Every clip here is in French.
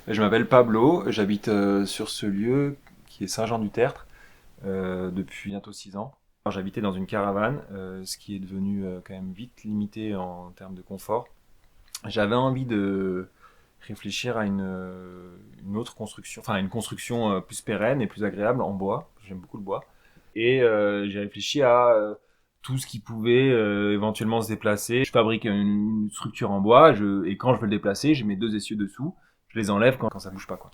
Je m'appelle Pablo, j'habite sur ce lieu qui est Saint-Jean-du-Tertre depuis bientôt 6 ans. Alors, j'habitais dans une caravane, ce qui est devenu quand même vite limité en termes de confort. J'avais envie de réfléchir à une autre construction, enfin une construction plus pérenne et plus agréable en bois. J'aime beaucoup le bois. Et j'ai réfléchi à tout ce qui pouvait éventuellement se déplacer. Je fabrique une structure en bois et quand je veux le déplacer, j'ai mes deux essieux dessous. Je les enlève quand ça bouge pas, quoi.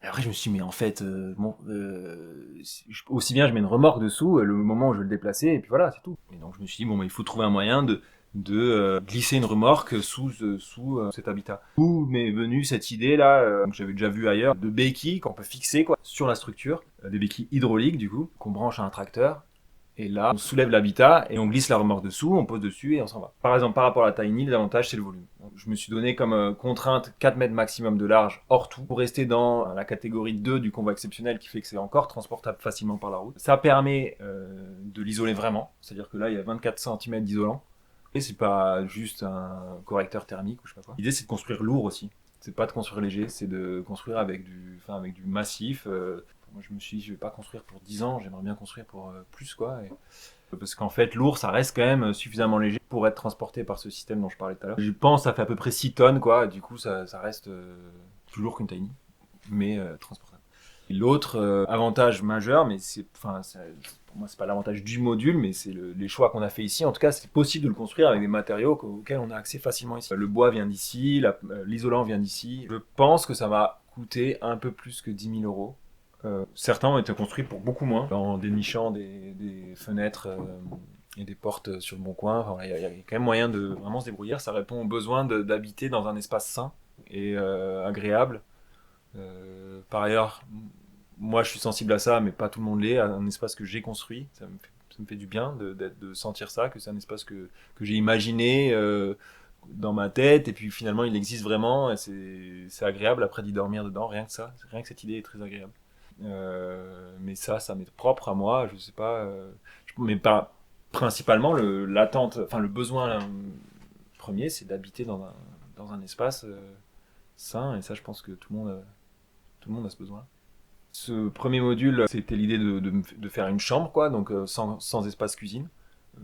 Et après, je me suis dit, mais en fait, aussi bien je mets une remorque dessous le moment où je veux le déplacer, et puis voilà, c'est tout. Et donc je me suis dit, bon, bah, il faut trouver un moyen de glisser une remorque sous cet habitat. Où m'est venue cette idée-là, que j'avais déjà vu ailleurs, de béquilles qu'on peut fixer quoi, sur la structure, des béquilles hydrauliques du coup, qu'on branche à un tracteur, et là, on soulève l'habitat et on glisse la remorque dessous, on pose dessus et on s'en va. Par exemple, par rapport à la tiny, l'avantage c'est le volume. Je me suis donné comme contrainte 4 mètres maximum de large hors tout pour rester dans la catégorie 2 du convoi exceptionnel qui fait que c'est encore transportable facilement par la route. Ça permet de l'isoler vraiment, c'est-à-dire que là il y a 24 cm d'isolant et c'est pas juste un correcteur thermique ou je sais pas quoi. L'idée c'est de construire lourd aussi. C'est pas de construire léger, c'est de construire avec du massif. Moi, je me suis dit, je vais pas construire pour 10 ans, j'aimerais bien construire pour plus, quoi. Parce qu'en fait, lourd, ça reste quand même suffisamment léger pour être transporté par ce système dont je parlais tout à l'heure. Je pense que ça fait à peu près 6 tonnes, quoi. Du coup, ça reste plus lourd qu'une tiny, mais transportable. Et l'autre avantage majeur, mais pour moi, c'est pas l'avantage du module, mais c'est les choix qu'on a fait ici. En tout cas, c'est possible de le construire avec des matériaux auxquels on a accès facilement ici. Le bois vient d'ici, l'isolant vient d'ici. Je pense que ça va coûter un peu plus que 10 000 euros. Certains ont été construits pour beaucoup moins, en dénichant des fenêtres et des portes sur le bon coin. Enfin, il y a quand même moyen de vraiment se débrouiller. Ça répond aux besoins d'habiter dans un espace sain et agréable. Par ailleurs, moi je suis sensible à ça, mais pas tout le monde l'est. Un espace que j'ai construit, ça me fait du bien de sentir ça, que c'est un espace que j'ai imaginé dans ma tête, et puis finalement il existe vraiment, et c'est agréable après d'y dormir dedans, rien que ça, rien que cette idée est très agréable. Mais ça m'est propre à moi, je sais pas. Mais pas principalement l'attente, enfin le besoin premier, c'est d'habiter dans un espace sain, et ça, je pense que tout le monde a ce besoin. Ce premier module, c'était l'idée de faire une chambre, quoi, donc sans espace cuisine.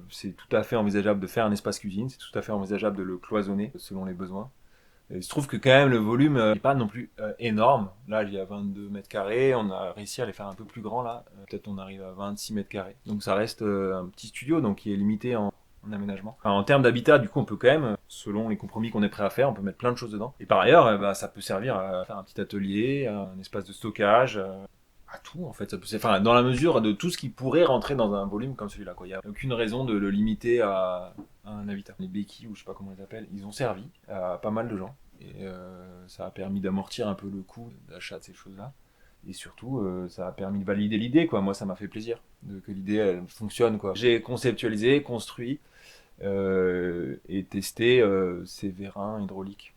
C'est tout à fait envisageable de faire un espace cuisine, c'est tout à fait envisageable de le cloisonner selon les besoins. Et il se trouve que quand même le volume n'est pas non plus énorme. Là, il y a 22 mètres carrés, on a réussi à les faire un peu plus grands là. Peut-être on arrive à 26 mètres carrés. Donc ça reste un petit studio, donc qui est limité en aménagement. Enfin, en termes d'habitat, du coup, on peut quand même, selon les compromis qu'on est prêt à faire, on peut mettre plein de choses dedans. Et par ailleurs, bah, ça peut servir à faire un petit atelier, un espace de stockage, à tout en fait. Enfin, dans la mesure de tout ce qui pourrait rentrer dans un volume comme celui-là. Quoi. Il n'y a aucune raison de le limiter à un habitat. Les béquilles, ou je sais pas comment on les appelle, ils ont servi à pas mal de gens. Et ça a permis d'amortir un peu le coût d'achat de ces choses-là. Et surtout, ça a permis de valider l'idée, quoi. Moi, ça m'a fait plaisir que l'idée elle fonctionne, quoi. J'ai conceptualisé, construit et testé ces vérins hydrauliques.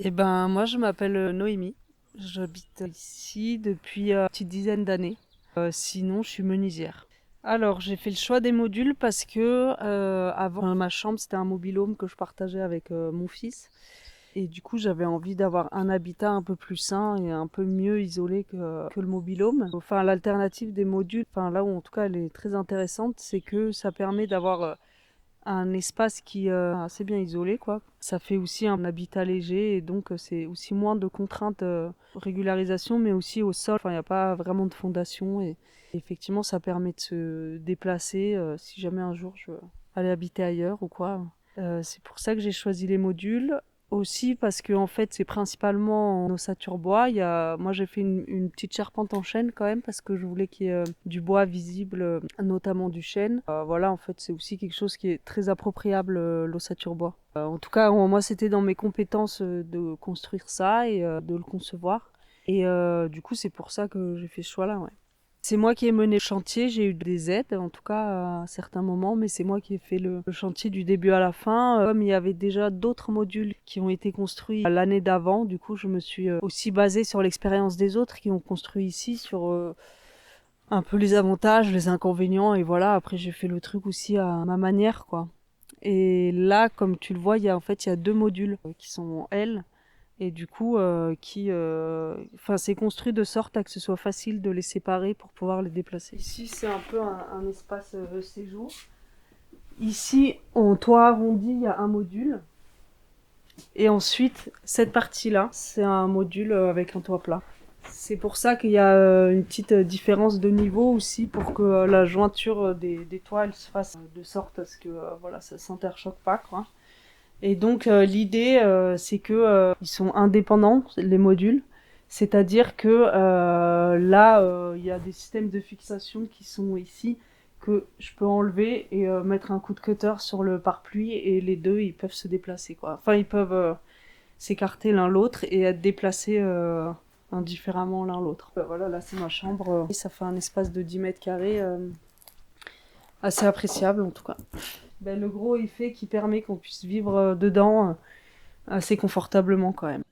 Eh ben, moi, je m'appelle Noémie. J'habite ici depuis une petite dizaine d'années. Sinon, je suis menuisière. Alors, j'ai fait le choix des modules parce que avant, ma chambre, c'était un mobil-home que je partageais avec mon fils. Et du coup, j'avais envie d'avoir un habitat un peu plus sain et un peu mieux isolé que le mobil-home. Enfin, l'alternative des modules, enfin là où en tout cas elle est très intéressante, c'est que ça permet d'avoir un espace qui est assez bien isolé, quoi. Ça fait aussi un habitat léger et donc c'est aussi moins de contraintes régularisation, mais aussi au sol. Enfin, il n'y a pas vraiment de fondation et effectivement, ça permet de se déplacer si jamais un jour je veux aller habiter ailleurs ou quoi. C'est pour ça que j'ai choisi les modules. Aussi parce que en fait c'est principalement en ossature bois. Moi j'ai fait une petite charpente en chêne quand même parce que je voulais qu'il y ait du bois visible, notamment du chêne. Voilà, en fait c'est aussi quelque chose qui est très appropriable, l'ossature bois. En tout cas moi c'était dans mes compétences de construire ça et de le concevoir. Et du coup c'est pour ça que j'ai fait ce choix-là. Ouais. C'est moi qui ai mené le chantier, j'ai eu des aides, en tout cas à certains moments, mais c'est moi qui ai fait le chantier du début à la fin. Comme il y avait déjà d'autres modules qui ont été construits l'année d'avant, du coup je me suis aussi basée sur l'expérience des autres qui ont construit ici, sur un peu les avantages, les inconvénients, et voilà, après j'ai fait le truc aussi à ma manière, quoi. Et là, comme tu le vois, il y a deux modules qui sont L, et du coup, c'est construit de sorte à que ce soit facile de les séparer pour pouvoir les déplacer. Ici, c'est un peu un espace séjour. Ici, en toit arrondi, il y a un module. Et ensuite, cette partie-là, c'est un module avec un toit plat. C'est pour ça qu'il y a une petite différence de niveau aussi pour que la jointure des toits elle se fasse de sorte à ce que voilà, ça s'interchoque pas, quoi. Et donc l'idée c'est que ils sont indépendants les modules, c'est-à-dire que là il y a des systèmes de fixation qui sont ici que je peux enlever et mettre un coup de cutter sur le pare-pluie et les deux ils peuvent se déplacer, quoi. Enfin ils peuvent s'écarter l'un l'autre et être déplacés indifféremment l'un l'autre. Voilà, là c'est ma chambre. Et ça fait un espace de 10 mètres carrés assez appréciable en tout cas. Le gros effet qui permet qu'on puisse vivre dedans assez confortablement quand même.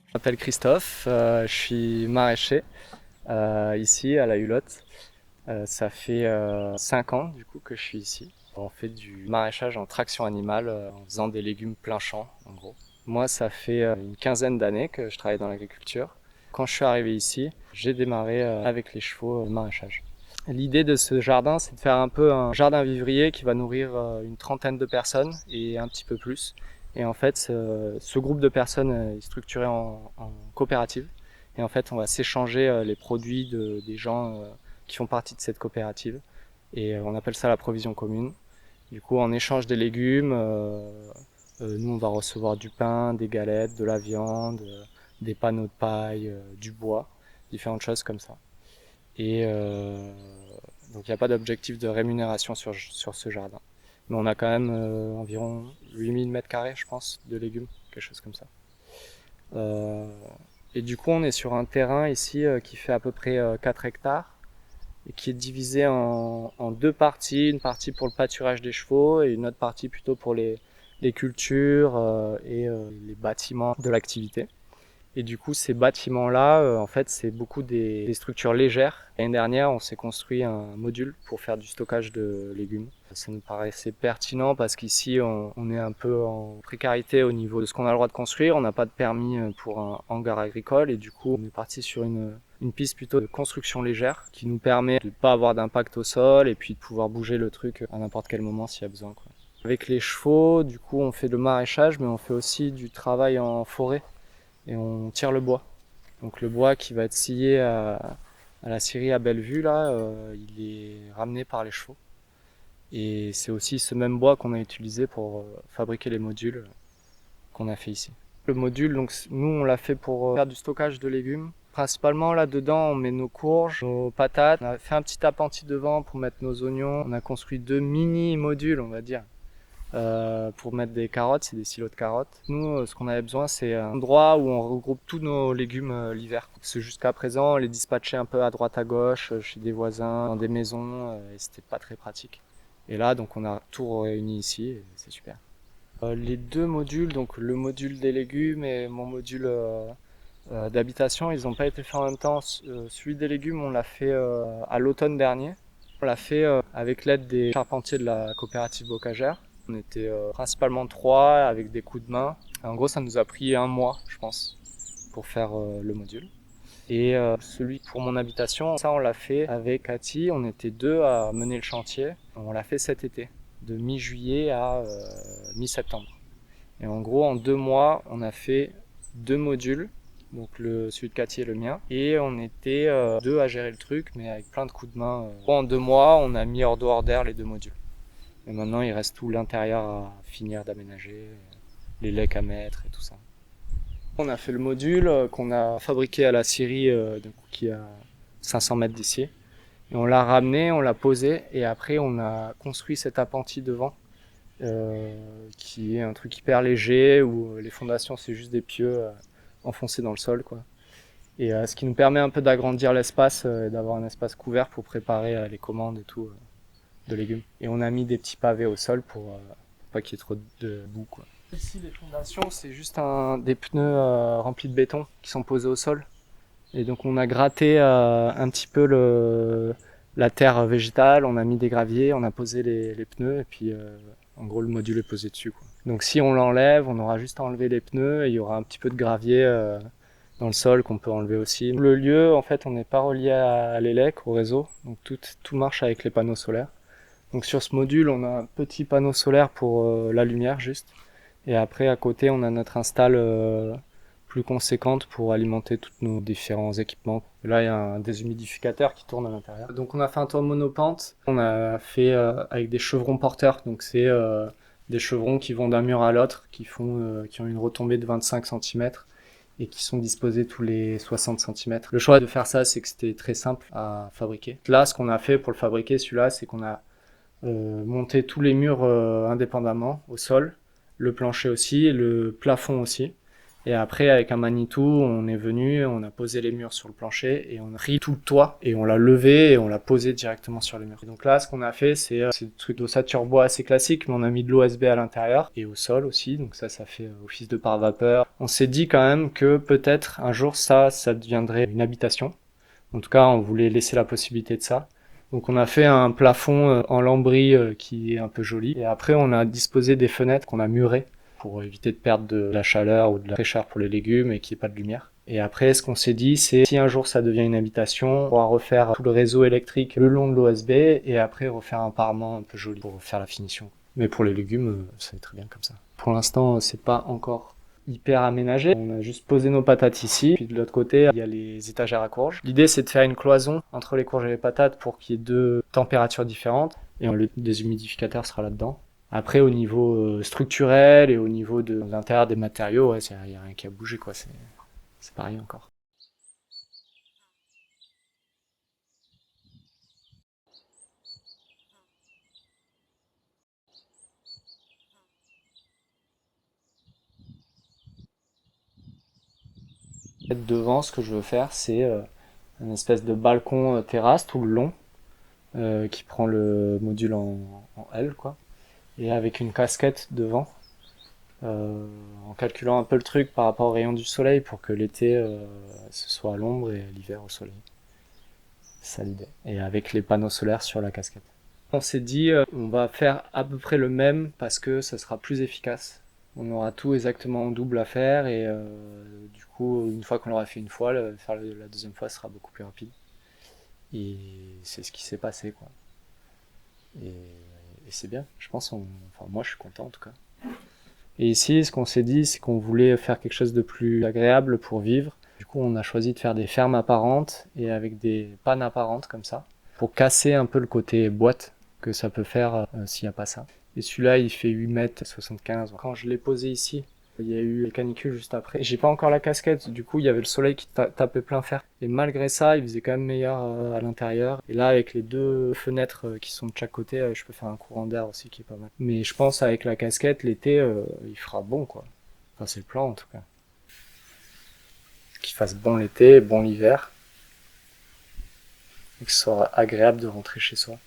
Je m'appelle Christophe, je suis maraîcher ici à la Hulotte. Ça fait 5 ans du coup que je suis ici. On fait du maraîchage en traction animale en faisant des légumes plein champ en gros. Moi ça fait une quinzaine d'années que je travaille dans l'agriculture. Quand je suis arrivé ici, j'ai démarré avec les chevaux le maraîchage. L'idée de ce jardin, c'est de faire un peu un jardin vivrier qui va nourrir une trentaine de personnes et un petit peu plus. Et en fait, ce groupe de personnes est structuré en coopérative. Et en fait, on va s'échanger les produits des gens qui font partie de cette coopérative. Et on appelle ça la provision commune. Du coup, en échange des légumes, nous, on va recevoir du pain, des galettes, de la viande, des panneaux de paille, du bois, différentes choses comme ça. Et donc, il n'y a pas d'objectif de rémunération sur ce jardin. Mais on a quand même environ 8000 mètres carrés, je pense, de légumes, quelque chose comme ça. Et du coup, on est sur un terrain ici qui fait à peu près 4 hectares et qui est divisé en deux parties. Une partie pour le pâturage des chevaux et une autre partie plutôt pour les cultures et les bâtiments de l'activité. Et du coup, ces bâtiments-là, en fait, c'est beaucoup des structures légères. L'année dernière, on s'est construit un module pour faire du stockage de légumes. Ça nous paraissait pertinent parce qu'ici, on est un peu en précarité au niveau de ce qu'on a le droit de construire. On n'a pas de permis pour un hangar agricole et du coup, on est parti sur une piste plutôt de construction légère qui nous permet de ne pas avoir d'impact au sol et puis de pouvoir bouger le truc à n'importe quel moment s'il y a besoin, quoi. Avec les chevaux, du coup, on fait le maraîchage, mais on fait aussi du travail en forêt. Et on tire le bois. Donc le bois qui va être scié à la scierie à Bellevue, là, il est ramené par les chevaux. Et c'est aussi ce même bois qu'on a utilisé pour fabriquer les modules qu'on a fait ici. Le module, donc nous on l'a fait pour faire du stockage de légumes. Principalement là-dedans on met nos courges, nos patates. On a fait un petit appentis devant pour mettre nos oignons. On a construit 2 mini-modules, on va dire. Pour mettre des carottes, c'est des silos de carottes. Nous, ce qu'on avait besoin, c'est un endroit où on regroupe tous nos légumes l'hiver. Parce que jusqu'à présent, on les dispatchait un peu à droite à gauche, chez des voisins, dans des maisons, et c'était pas très pratique. Et là, donc, on a tout réuni ici, et c'est super. Les deux modules, donc le module des légumes et mon module d'habitation, ils n'ont pas été faits en même temps. Celui des légumes, on l'a fait à l'automne dernier. On l'a fait avec l'aide des charpentiers de la coopérative Bocagère. On était principalement 3 avec des coups de main. En gros, ça nous a pris 1 mois, je pense, pour faire le module. Et celui pour mon habitation, ça on l'a fait avec Cathy. On était 2 à mener le chantier. On l'a fait cet été, de mi-juillet à mi-septembre. Et en gros, en 2 mois, on a fait 2 modules. Donc celui de Cathy et le mien. Et on était 2 à gérer le truc, mais avec plein de coups de main. En 2 mois, on a mis hors d'eau hors d'air les 2 modules. Et maintenant, il reste tout l'intérieur à finir d'aménager, les lecs à mettre et tout ça. On a fait le module qu'on a fabriqué à la scierie qui est à 500 mètres d'ici. Et on l'a ramené, on l'a posé et après on a construit cet appentis devant qui est un truc hyper léger où les fondations c'est juste des pieux enfoncés dans le sol, quoi. Et ce qui nous permet un peu d'agrandir l'espace et d'avoir un espace couvert pour préparer les commandes et tout de légumes. Et on a mis des petits pavés au sol pour pas qu'il y ait trop de boue, quoi. Ici, les fondations, c'est juste des pneus remplis de béton qui sont posés au sol. Et donc on a gratté un petit peu la terre végétale, on a mis des graviers, on a posé les pneus et puis en gros le module est posé dessus, quoi. Donc si on l'enlève, on aura juste à enlever les pneus et il y aura un petit peu de gravier dans le sol qu'on peut enlever aussi. Le lieu, en fait, on n'est pas relié à l'élec, au réseau, donc tout marche avec les panneaux solaires. Donc sur ce module, on a un petit panneau solaire pour la lumière juste. Et après, à côté, on a notre install plus conséquente pour alimenter tous nos différents équipements. Et là, il y a un déshumidificateur qui tourne à l'intérieur. Donc on a fait un toit monopente. On a fait avec des chevrons porteurs. Donc c'est des chevrons qui vont d'un mur à l'autre, qui ont une retombée de 25 cm et qui sont disposés tous les 60 cm. Le choix de faire ça, c'est que c'était très simple à fabriquer. Là, ce qu'on a fait pour le fabriquer, celui-là, c'est qu'on a monté tous les murs indépendamment au sol, le plancher aussi, le plafond aussi. Et après, avec un Manitou, on est venu, on a posé les murs sur le plancher et on a pris tout le toit et on l'a levé et on l'a posé directement sur les murs. Et donc là, ce qu'on a fait, c'est des trucs d'ossature bois assez classique, mais on a mis de l'OSB à l'intérieur et au sol aussi. Donc ça fait office de pare-vapeur. On s'est dit quand même que peut-être un jour ça deviendrait une habitation. En tout cas, on voulait laisser la possibilité de ça. Donc on a fait un plafond en lambris qui est un peu joli. Et après, on a disposé des fenêtres qu'on a murées pour éviter de perdre de la chaleur ou de la fraîcheur pour les légumes et qu'il n'y ait pas de lumière. Et après, ce qu'on s'est dit, c'est si un jour ça devient une habitation, on pourra refaire tout le réseau électrique le long de l'OSB et après refaire un parement un peu joli pour faire la finition. Mais pour les légumes, ça est très bien comme ça. Pour l'instant, c'est pas encore hyper aménagé. On a juste posé nos patates ici. Puis de l'autre côté, il y a les étagères à courges. L'idée, c'est de faire une cloison entre les courges et les patates pour qu'il y ait deux températures différentes. Et le déshumidificateur sera là-dedans. Après, au niveau structurel et au niveau de l'intérieur des matériaux, ouais, il n'y a rien qui a bougé, quoi. C'est pareil encore. Devant, ce que je veux faire, c'est une espèce de balcon terrasse tout le long qui prend le module en L, quoi. Et avec une casquette devant. En calculant un peu le truc par rapport aux rayons du soleil pour que l'été ce soit à l'ombre et l'hiver au soleil. C'est ça l'idée. Et avec les panneaux solaires sur la casquette. On s'est dit on va faire à peu près le même parce que ça sera plus efficace. On aura tout exactement en double à faire et du coup une fois qu'on l'aura fait une fois, faire la deuxième fois sera beaucoup plus rapide. Et c'est ce qui s'est passé, quoi. Et c'est bien, je pense. Enfin moi je suis content en tout cas. Et ici, ce qu'on s'est dit, c'est qu'on voulait faire quelque chose de plus agréable pour vivre. Du coup, on a choisi de faire des fermes apparentes et avec des pannes apparentes comme ça, pour casser un peu le côté boîte que ça peut faire s'il n'y a pas ça. Et celui-là, il fait 8,75 m. Quand je l'ai posé ici, il y a eu les canicules juste après. J'ai pas encore la casquette, du coup il y avait le soleil qui tapait plein fer. Et malgré ça, il faisait quand même meilleur à l'intérieur. Et là, avec les deux fenêtres qui sont de chaque côté, je peux faire un courant d'air aussi qui est pas mal. Mais je pense avec la casquette, l'été, il fera bon, quoi. Enfin, c'est le plan en tout cas. Qu'il fasse bon l'été, bon l'hiver. Et que ce soit agréable de rentrer chez soi.